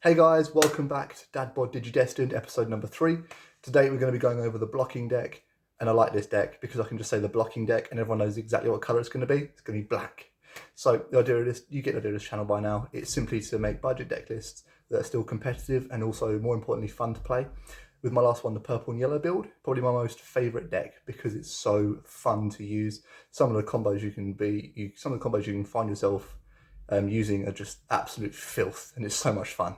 Hey guys, welcome back to Dadbod Digidestined, episode number 3. Today we're going to be going over the blocking deck, and I like this deck because I can just say the blocking deck and everyone knows exactly what colour it's going to be. It's going to be black. So the idea of this, you get the idea of this channel by now, it's simply to make budget deck lists that are still competitive and also, more importantly, fun to play. With my last one, the purple and yellow build, probably my most favourite deck because it's so fun to use. Some of the combos you can find yourself using are just absolute filth, and it's so much fun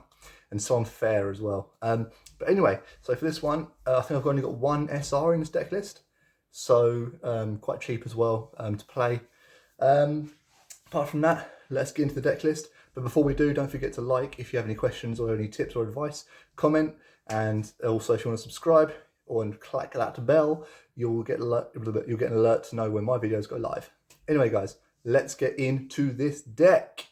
and so unfair as well. But anyway, so for this one, I think I've only got one SR in this deck list, so quite cheap as well to play. Apart from that, let's get into the deck list. But before we do, don't forget to like if you have any questions or any tips or advice, comment, and also if you want to subscribe and click that bell, you'll get an alert to know when my videos go live. Anyway, guys, let's get into this deck.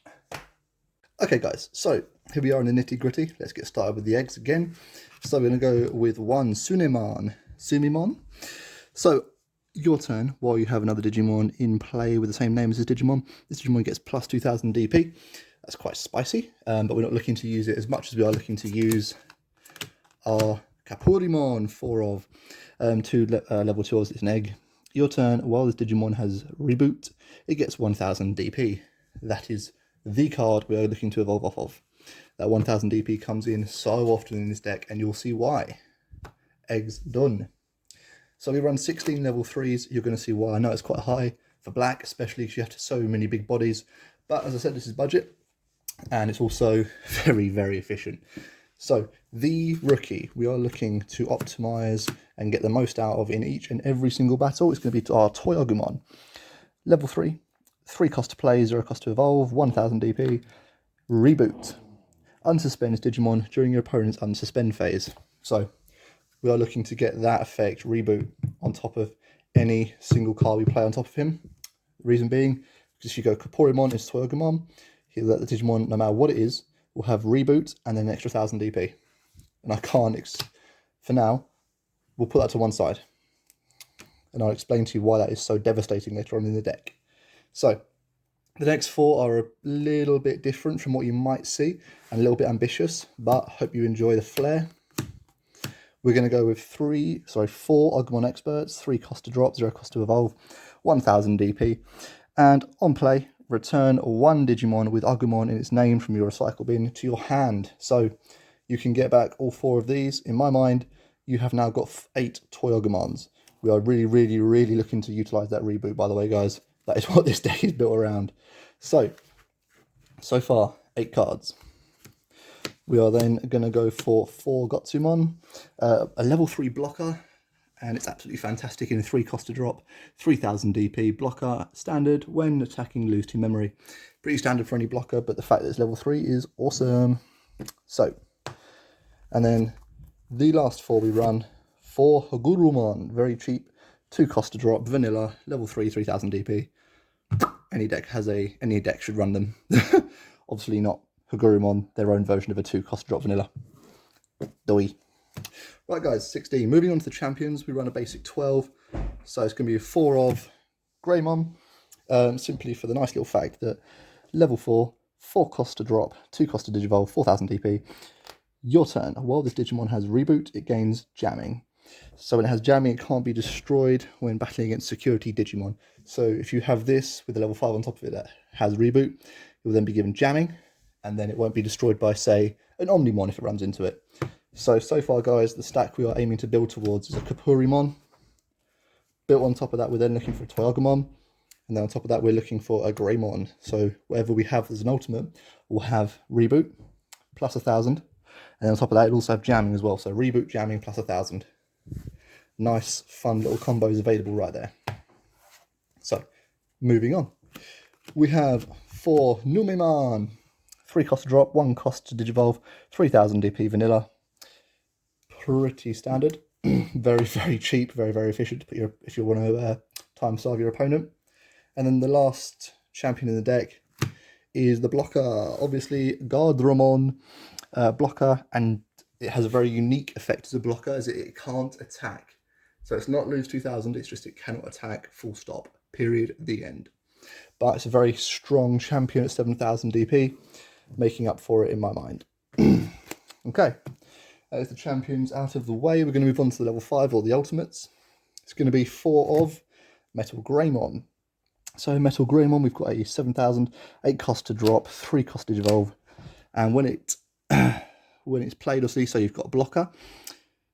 Okay, guys, so here we are in the nitty gritty. Let's get started with the eggs again. So we're going to go with one Sumimon. So your turn, while you have another Digimon in play with the same name as this Digimon gets plus 2000 DP. That's quite spicy, but we're not looking to use it as much as we are looking to use our Kapurimon, 4 of level 2 it's an egg. Your turn, while this Digimon has reboot, it gets 1000 DP. That is the card we are looking to evolve off of. That 1000 DP comes in so often in this deck, and you'll see why. Eggs done. So we run 16 level 3s. You're going to see why. I know it's quite high for black, especially because you have so many big bodies. But as I said, this is budget, and it's also very, very efficient. So the rookie we are looking to optimize and get the most out of in each and every single battle is going to be our Toy Agumon. Level 3, 3 cost to play, 0 cost to evolve, 1000 DP, reboot. Unsuspend Digimon during your opponent's unsuspend phase. So we are looking to get that effect, reboot, on top of any single card we play on top of him. The reason being, because if you go Kapurimon is Toy Agumon, he'll let the Digimon, no matter what it is, will have reboot and then an extra 1000 DP. And I can't, for now, we'll put that to one side. And I'll explain to you why that is so devastating later on in the deck. So, the next 4 are a little bit different from what you might see, and a little bit ambitious, but hope you enjoy the flair. We're going to go with 4 Agumon Experts, 3 cost to drop, 0 cost to evolve, 1000 DP. And on play, return 1 Digimon with Agumon in its name from your recycle bin to your hand. So you can get back all 4 of these. In my mind, you have now got 8 Toy Agumons. We are really, really, really looking to utilize that reboot, by the way, guys. That is what this deck is built around. So far, 8 cards. We are then going to go for 4 Gotsumon, a level 3 blocker, and it's absolutely fantastic in a 3 cost to drop, 3000 DP blocker, standard when attacking lose 2 memory. Pretty standard for any blocker, but the fact that it's level 3 is awesome. So, and then the last 4 we run, 4 Hagurumon, very cheap, 2 cost to drop, vanilla, level 3, 3000 DP. Any deck should run them. Obviously not Hagurumon, their own version of a 2 cost to drop vanilla. Doi. Right guys, 16. Moving on to the champions, we run a basic 12. So it's going to be 4 of Greymon, simply for the nice little fact that level 4, 4 cost to drop, 2 cost to Digivolve, 4000 DP. Your turn. While this Digimon has reboot, it gains jamming. So when it has jamming, it can't be destroyed when battling against security Digimon. So if you have this with a level 5 on top of it that has reboot, it will then be given jamming, and then it won't be destroyed by, say, an Omnimon if it runs into it. So far, guys, the stack we are aiming to build towards is a Kapurimon. Built on top of that, we're then looking for a Toy Agumon. And then on top of that, we're looking for a Greymon. So whatever we have as an ultimate will have reboot, plus 1000. And then on top of that, it'll also have jamming as well. So reboot, jamming, plus 1000. Nice, fun little combos available right there. So, moving on. We have 4 Numemon. 3 cost to drop, 1 cost to Digivolve, 3000 DP vanilla. Pretty standard. Very, very cheap, very, very efficient to put if you want to time starve your opponent. And then the last champion in the deck is the blocker. Obviously, Gotsumon blocker, and it has a very unique effect as a blocker, as it can't attack. So it's not lose 2000, it's just it cannot attack, full stop, period, the end. But it's a very strong champion at 7000 DP, making up for it in my mind. Okay, that is the champions out of the way. We're going to move on to the level 5, or the ultimates. It's going to be 4 of Metal Greymon. So Metal Greymon, we've got a 7,000, 8 cost to drop, 3 cost to Digivolve, and when it's played, obviously, so you've got a blocker.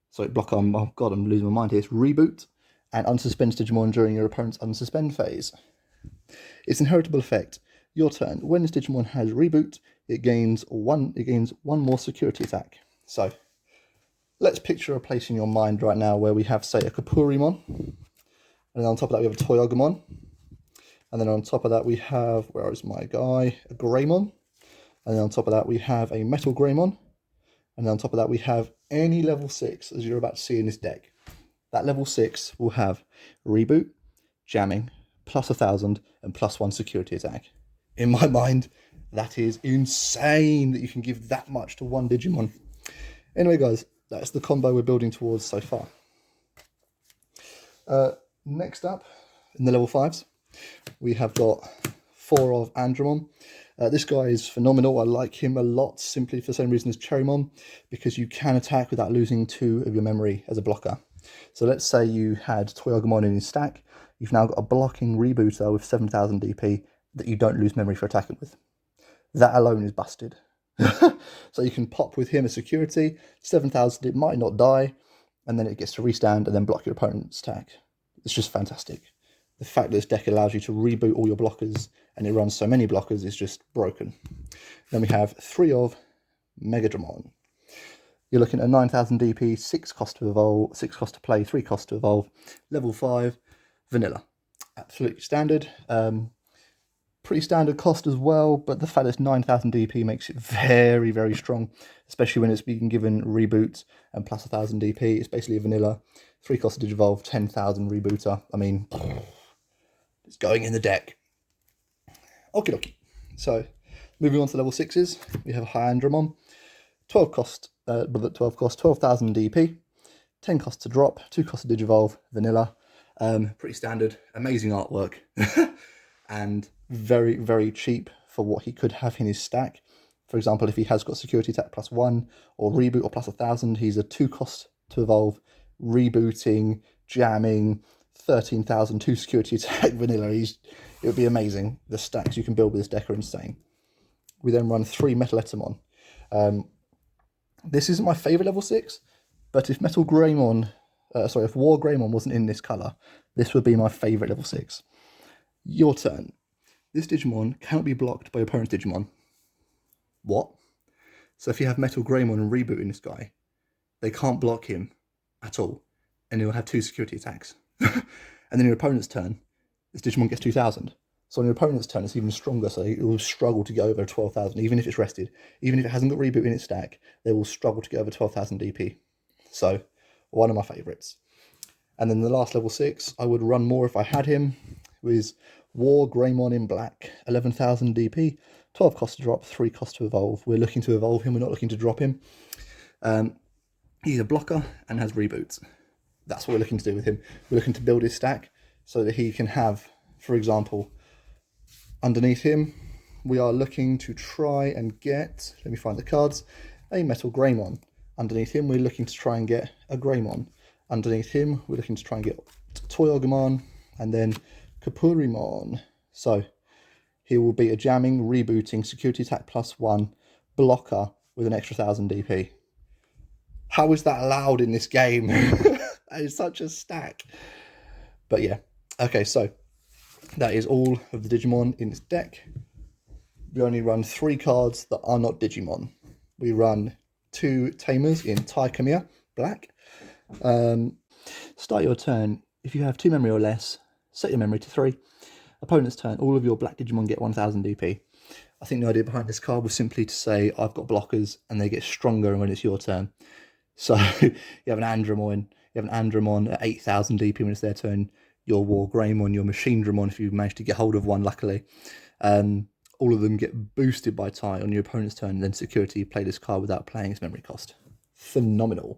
So blocker, oh god, I'm losing my mind here. It's reboot and unsuspend Digimon during your opponent's unsuspend phase. Its inheritable effect. Your turn. When this Digimon has reboot, it gains one more security attack. So let's picture a place in your mind right now where we have, say, a Kapurimon, and then on top of that we have a Toyagumon, and then on top of that we have, where is my guy, a Greymon, and then on top of that we have a Metal Greymon, and then on top of that we have any level 6, as you're about to see in this deck. That level 6 will have reboot, jamming, plus 1,000, and plus 1 security attack. In my mind, that is insane that you can give that much to one Digimon. Anyway, guys, that's the combo we're building towards so far. Next up, in the level 5s, we have got 4 of Andromon. This guy is phenomenal. I like him a lot, simply for the same reason as Cherrymon, because you can attack without losing 2 of your memory as a blocker. So let's say you had Toyagumon in his stack. You've now got a blocking rebooter with 7,000 DP that you don't lose memory for attacking with. That alone is busted. So you can pop with him as security, 7,000, it might not die, and then it gets to restand and then block your opponent's attack. It's just fantastic. The fact that this deck allows you to reboot all your blockers and it runs so many blockers is just broken. Then we have 3 of Megadramon. You're looking at 9,000 DP, 6 cost to evolve, 6 cost to play, 3 cost to evolve, level 5, vanilla. Absolutely standard. Pretty standard cost as well, but the fact that it's 9,000 DP makes it very, very strong, especially when it's being given reboot and plus 1,000 DP. It's basically a vanilla, 3 cost to Digivolve, 10,000 rebooter. I mean, it's going in the deck. Okie dokie. So, moving on to level 6s, we have Hyandramon. 12 cost, 12,000 DP, 10 cost to drop, 2 cost to Digivolve, vanilla. Pretty standard, amazing artwork. And very, very cheap for what he could have in his stack. For example, if he has got security attack plus 1 or reboot or plus 1,000, he's a 2 cost to evolve, rebooting, jamming, 13,000, 2 security attack vanilla. It would be amazing. The stacks you can build with this deck are insane. We then run 3 Metaletamon. This isn't my favourite level 6, but if War Greymon wasn't in this colour, this would be my favourite level 6. Your turn. This Digimon cannot be blocked by your opponent's Digimon. What? So if you have Metal Greymon and rebooting this guy, they can't block him at all, and he'll have 2 security attacks. And then your opponent's turn, this Digimon gets 2,000. So on your opponent's turn, it's even stronger, so it will struggle to go over 12,000, even if it's rested. Even if it hasn't got reboot in its stack, they will struggle to get over 12,000 DP. So, one of my favourites. And then the last level 6, I would run more if I had him, with War Greymon in black, 11,000 DP, 12 cost to drop, 3 cost to evolve. We're looking to evolve him, we're not looking to drop him. He's a blocker and has reboots. That's what we're looking to do with him. We're looking to build his stack so that he can have, for example, underneath him, we are looking to try and get, let me find the cards, a Metal Greymon. Underneath him, we're looking to try and get a Greymon. Underneath him, we're looking to try and get Toyagumon, and then Kapurimon. So he will be a jamming, rebooting, security attack plus 1 blocker with an extra 1,000 DP. How is that allowed in this game? That is such a stack. But yeah, okay, so that is all of the Digimon in this deck. We only run 3 cards that are not Digimon. We run 2 Tamers in Taikamiya, black. Start your turn. If you have 2 memory or less, set your memory to 3. Opponent's turn, all of your black Digimon get 1,000 DP. I think the idea behind this card was simply to say, I've got blockers, and they get stronger when it's your turn. So you have an Andromon at 8,000 DP when it's their turn. Your War Greymon, your Machine Dramon, if you manage to get hold of one, luckily. All of them get boosted by tie on your opponent's turn, and then security, play this card without playing its memory cost. Phenomenal.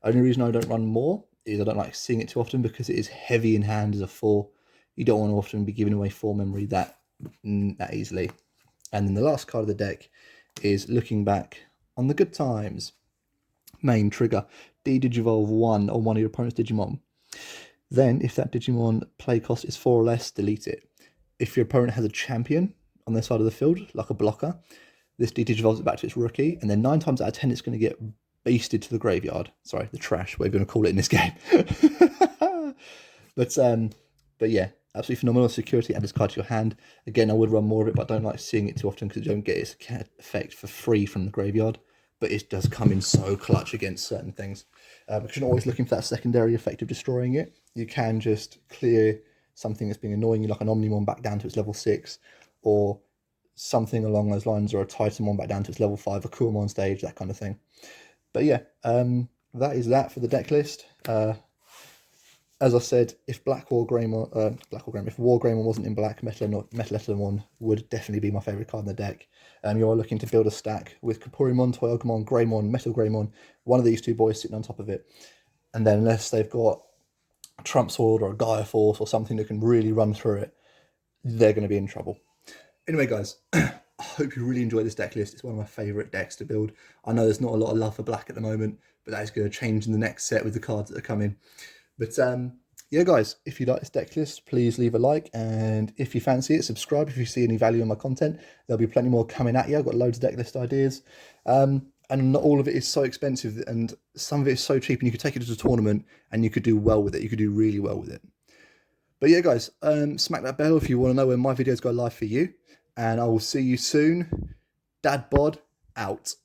Only reason I don't run more is I don't like seeing it too often because it is heavy in hand as a 4. You don't want to often be giving away 4 memory that easily. And then the last card of the deck is looking back on the good times. Main trigger, Digivolve 1 on one of your opponent's Digimon. Then, if that Digimon play cost is 4 or less, delete it. If your opponent has a champion on their side of the field, like a blocker, this Digivolves it back to its rookie, and then 9 times out of 10 it's going to get beasted to the graveyard. Sorry, the trash, whatever you're going to call it in this game. But yeah, absolutely phenomenal. Security, add this card to your hand. Again, I would run more of it, but I don't like seeing it too often because you don't get its effect for free from the graveyard. But it does come in so clutch against certain things. Because you're not always looking for that secondary effect of destroying it. You can just clear something that's being annoying you, like an Omnimon back down to its level 6, or something along those lines, or a Titanmon back down to its level 5, a Coolmon stage, that kind of thing. But yeah, that is that for the deck list. As I said, if if War Greymon wasn't in black, Metal Etelamon would definitely be my favourite card in the deck. You are looking to build a stack with Kapurimon, Toyogumon, Greymon, Metal Greymon, one of these two boys sitting on top of it. And then unless they've got a Trump Sword or a Gaia Force or something that can really run through it, they're going to be in trouble. Anyway, guys, I hope you really enjoy this deck list. It's one of my favourite decks to build. I know there's not a lot of love for black at the moment, but that is going to change in the next set with the cards that are coming. But yeah, guys, if you like this deck list, please leave a like. And if you fancy it, subscribe if you see any value in my content. There'll be plenty more coming at you. I've got loads of deck list ideas. And not all of it is so expensive, and some of it is so cheap, and you could take it to a tournament and you could do well with it. You could do really well with it. But yeah, guys, smack that bell if you want to know when my videos go live for you. And I will see you soon. Dad Bod out.